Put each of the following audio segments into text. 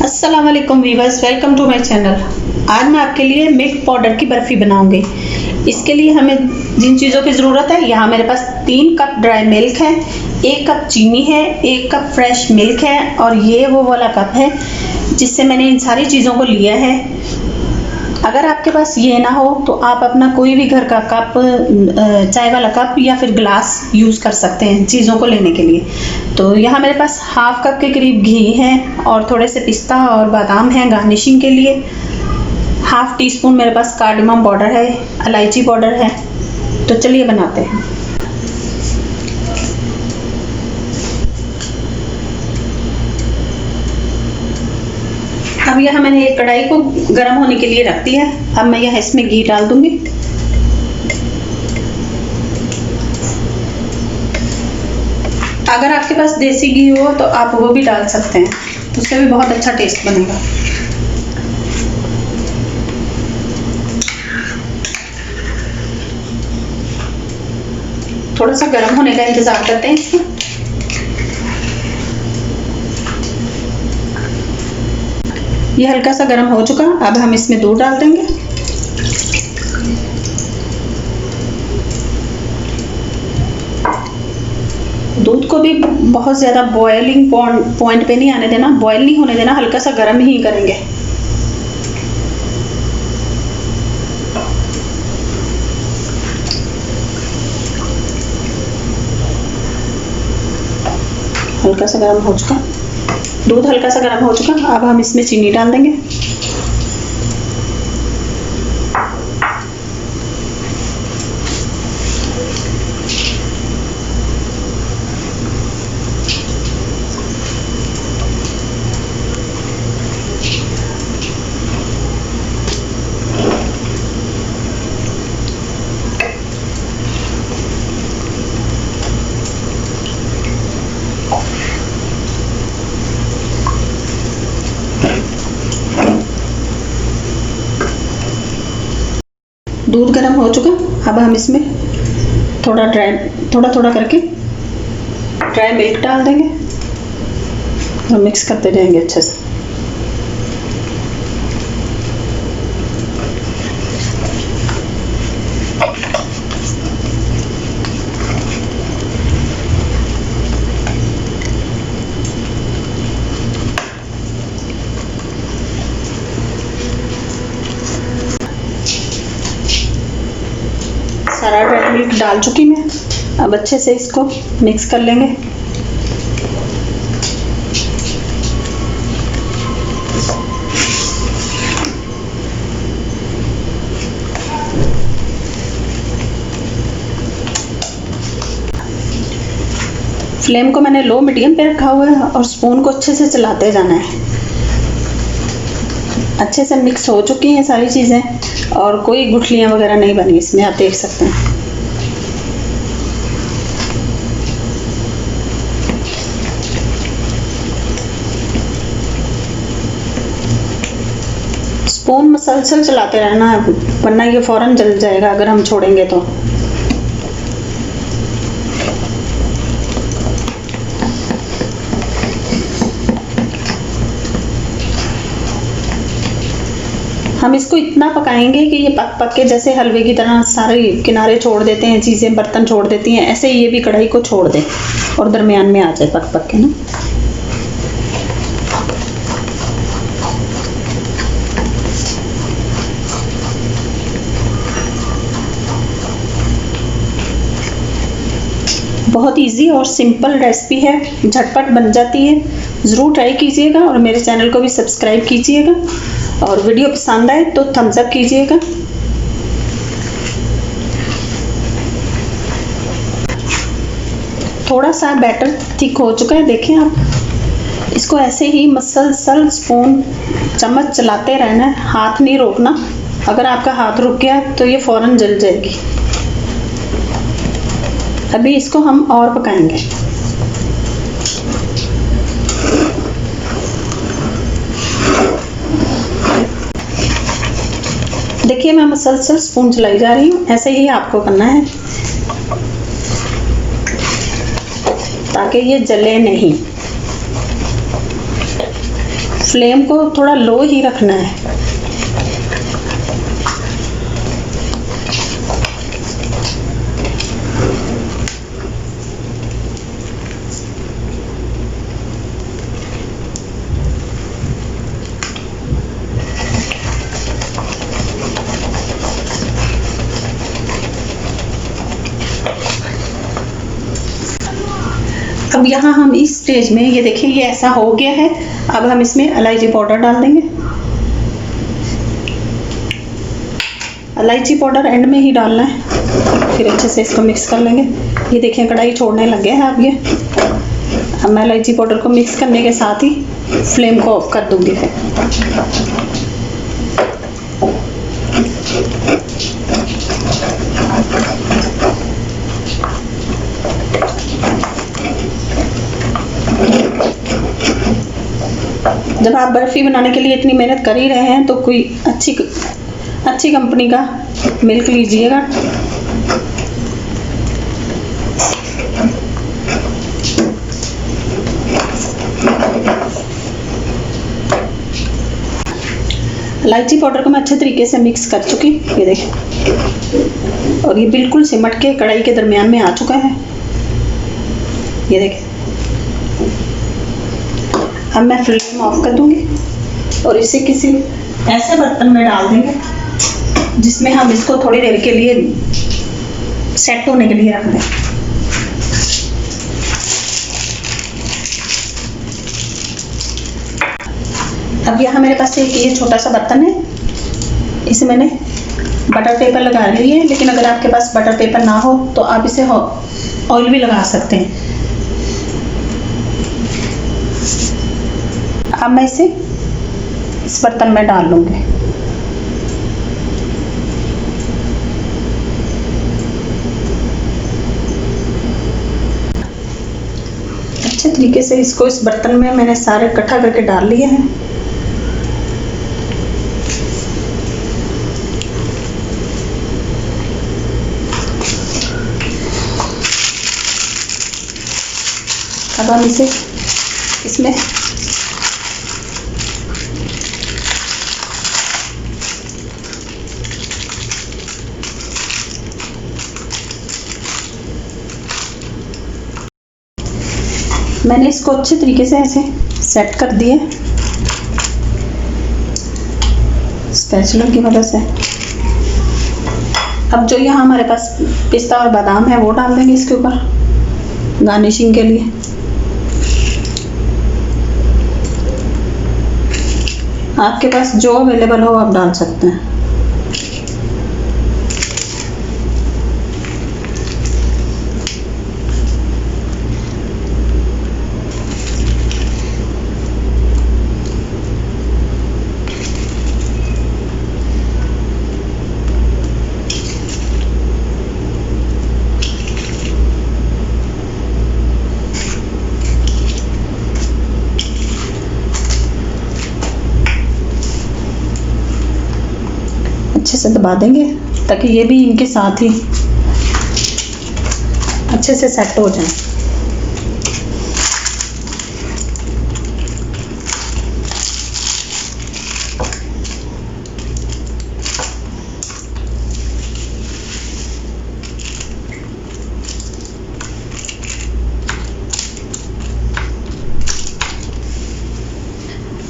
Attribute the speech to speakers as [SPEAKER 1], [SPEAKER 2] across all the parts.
[SPEAKER 1] अस्सलाम वालेकुम viewers, welcome to my channel. आज मैं आपके लिए मिल्क पाउडर की बर्फ़ी बनाऊंगी। इसके लिए हमें जिन चीज़ों की ज़रूरत है, यहाँ मेरे पास 3 कप ड्राई मिल्क है, 1 कप चीनी है, 1 कप फ्रेश मिल्क है और ये वो वाला कप है जिससे मैंने इन सारी चीज़ों को लिया है। अगर आपके पास ये ना हो तो आप अपना कोई भी घर का कप, चाय वाला कप या फिर ग्लास यूज़ कर सकते हैं चीज़ों को लेने के लिए। तो यहाँ मेरे पास हाफ कप के करीब घी है और थोड़े से पिस्ता और बादाम हैं गार्निशिंग के लिए। हाफ टी स्पून मेरे पास कार्डमम पाउडर है, इलायची पाउडर है। तो चलिए बनाते हैं। अब यहाँ मैंने एक कढ़ाई को गर्म होने के लिए रख दिया है। अब मैं यहाँ इसमें घी डाल दूंगी। अगर आपके पास देसी घी हो तो आप वो भी डाल सकते हैं, उससे भी बहुत अच्छा टेस्ट बनेगा। थोड़ा सा गर्म होने का इंतजार करते हैं इसमें। ये हल्का सा गर्म हो चुका। अब हम इसमें दूध डाल देंगे। दूध को भी बहुत ज़्यादा बॉइलिंग पॉइंट पे नहीं आने देना, बॉयल नहीं होने देना, हल्का सा गर्म ही करेंगे। हल्का सा गर्म हो चुका, दूध हल्का सा गर्म हो चुका। अब हम इसमें चीनी डाल देंगे। दूध गर्म हो चुका। अब हम इसमें थोड़ा थोड़ा करके ड्राई मिल्क डाल देंगे और मिक्स करते जाएंगे अच्छे से। सारा ड्राई मिल्क डाल चुकी मैं। अब अच्छे से इसको मिक्स कर लेंगे। फ्लेम को मैंने लो मीडियम पे रखा हुआ है और स्पून को अच्छे से चलाते जाना है। अच्छे से मिक्स हो चुकी हैं सारी चीज़ें और कोई गुठलियाँ वगैरह नहीं बनी इसमें, आप देख सकते हैं। स्पून मसलसल चलाते रहना है, वरना ये फौरन जल जाएगा अगर हम छोड़ेंगे तो। हम इसको इतना पकाएंगे कि ये पक पक के जैसे हलवे की तरह सारे किनारे छोड़ देते हैं, चीज़ें बर्तन छोड़ देती हैं, ऐसे ये भी कढ़ाई को छोड़ दे और दरमियान में आ जाए पक पक के ना। बहुत इजी और सिंपल रेसिपी है, झटपट बन जाती है। ज़रूर ट्राई कीजिएगा और मेरे चैनल को भी सब्सक्राइब कीजिएगा और वीडियो पसंद आए तो थम्स अप कीजिएगा। थोड़ा सा बैटर थिक हो चुका है, देखें आप। इसको ऐसे ही मसलसल स्पून चम्मच चलाते रहना है, हाथ नहीं रोकना। अगर आपका हाथ रुक गया तो ये फौरन जल जाएगी। अभी इसको हम और पकाएंगे। देखिए मैं मसलसल स्पून चलाई जा रही हूँ, ऐसे ही आपको करना है ताकि ये जले नहीं। फ्लेम को थोड़ा लो ही रखना है। अब यहाँ हम इस स्टेज में, ये देखिए ये ऐसा हो गया है। अब हम इसमें इलायची पाउडर डाल देंगे। इलायची पाउडर एंड में ही डालना है, फिर अच्छे से इसको मिक्स कर लेंगे। ये देखिए कढ़ाई छोड़ने लग गया है अब ये। अब मैं इलायची पाउडर को मिक्स करने के साथ ही फ्लेम को ऑफ कर दूंगी फिर। जब आप बर्फी बनाने के लिए इतनी मेहनत कर ही रहे हैं तो कोई अच्छी कंपनी का मिल्क लीजिएगा। इलायची पाउडर को मैं अच्छे तरीके से मिक्स कर चुकी, ये देखिए, और ये बिल्कुल सिमट के कढ़ाई के दरमियान में आ चुका है, ये देखिए। अब मैं फ्लेम ऑफ कर दूंगी और इसे किसी ऐसे बर्तन में डाल देंगे जिसमें हम इसको थोड़ी देर के लिए सेट होने के लिए रख दें। अब यहाँ मेरे पास एक ये छोटा सा बर्तन है, इसे मैंने बटर पेपर लगा ली है, लेकिन अगर आपके पास बटर पेपर ना हो तो आप इसे ऑयल भी लगा सकते हैं। अब मैं इसे इस बर्तन में डाल लूंगी। अच्छे तरीके से इसको इस बर्तन में मैंने सारे इकट्ठा करके डाल लिए हैं। अब हम इसे इसमें मैंने इसको अच्छे तरीके से ऐसे सेट कर दिए स्पैचुला की मदद से। अब जो यहाँ हमारे पास पिस्ता और बादाम है वो डाल देंगे इसके ऊपर गार्निशिंग के लिए। आपके पास जो अवेलेबल हो आप डाल सकते हैं। अच्छे से दबा देंगे ताकि ये भी इनके साथ ही अच्छे से सेट हो जाए।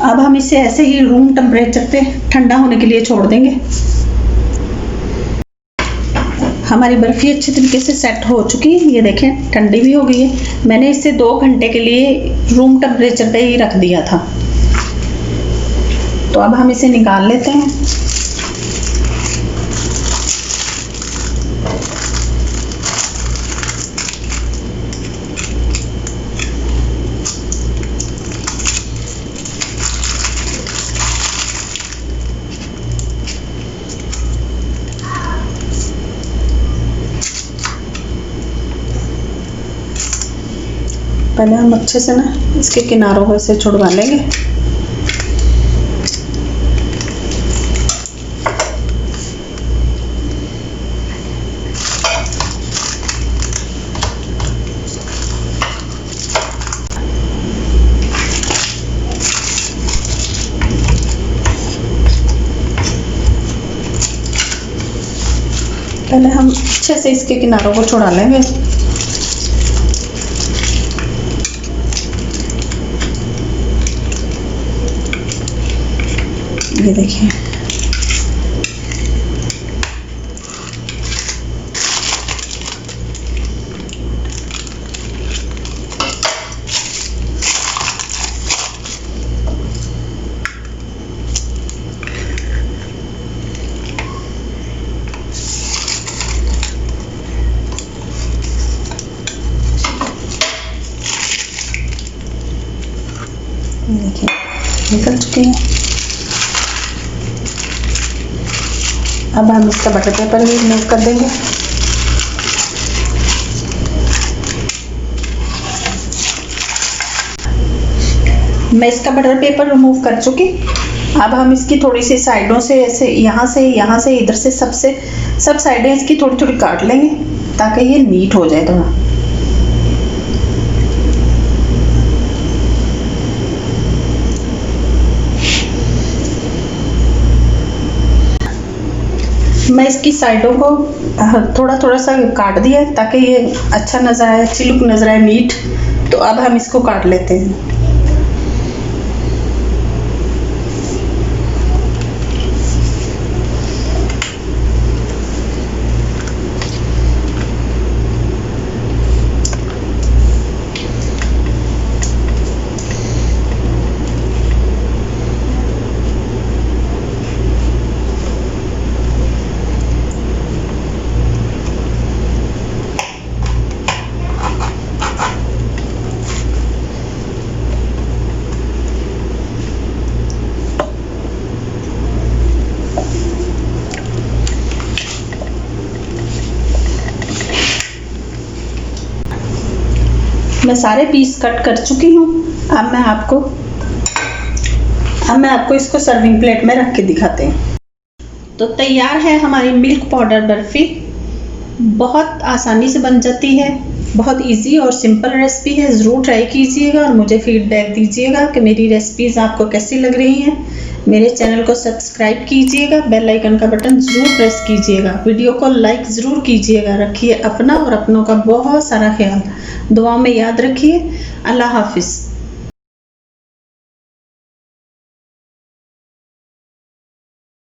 [SPEAKER 1] अब हम इसे ऐसे ही रूम टेम्परेचर पे ठंडा होने के लिए छोड़ देंगे। हमारी बर्फ़ी अच्छे तरीके से सेट हो चुकी है, ये देखें ठंडी भी हो गई है। मैंने इसे 2 घंटे के लिए रूम टेम्परेचर पे ही रख दिया था। तो अब हम इसे निकाल लेते हैं। पहले हम अच्छे से ना इसके किनारों को ऐसे छुड़वा लेंगे। पहले हम अच्छे से इसके किनारों को छुड़ा लेंगे। ये देखिए, देखिए निकल चुकी है। अब हम इसका बटर पेपर भी रिमूव कर देंगे। मैं इसका बटर पेपर रिमूव कर चुकी। अब हम इसकी थोड़ी सी साइडों से ऐसे यहाँ से इधर से सब साइडें इसकी थोड़ी थोड़ी काट लेंगे ताकि ये नीट हो जाए थोड़ा। मैं इसकी साइडों को थोड़ा थोड़ा सा काट दिया ताकि ये अच्छा नज़र आए, अच्छी लुक नज़र आए, नीट। तो अब हम इसको काट लेते हैं। मैं सारे पीस कट कर चुकी हूँ। अब मैं आपको इसको सर्विंग प्लेट में रख के दिखाते हैं। तो तैयार है हमारी मिल्क पाउडर बर्फ़ी। बहुत आसानी से बन जाती है, बहुत इजी और सिंपल रेसिपी है। ज़रूर ट्राई कीजिएगा और मुझे फीडबैक दीजिएगा कि मेरी रेसिपीज़ आपको कैसी लग रही हैं। मेरे चैनल को सब्सक्राइब कीजिएगा, बेल आइकन का बटन ज़रूर प्रेस कीजिएगा, वीडियो को लाइक ज़रूर कीजिएगा। रखिए अपना और अपनों का बहुत सारा ख्याल, दुआओं में याद रखिए। अल्लाह हाफिज़।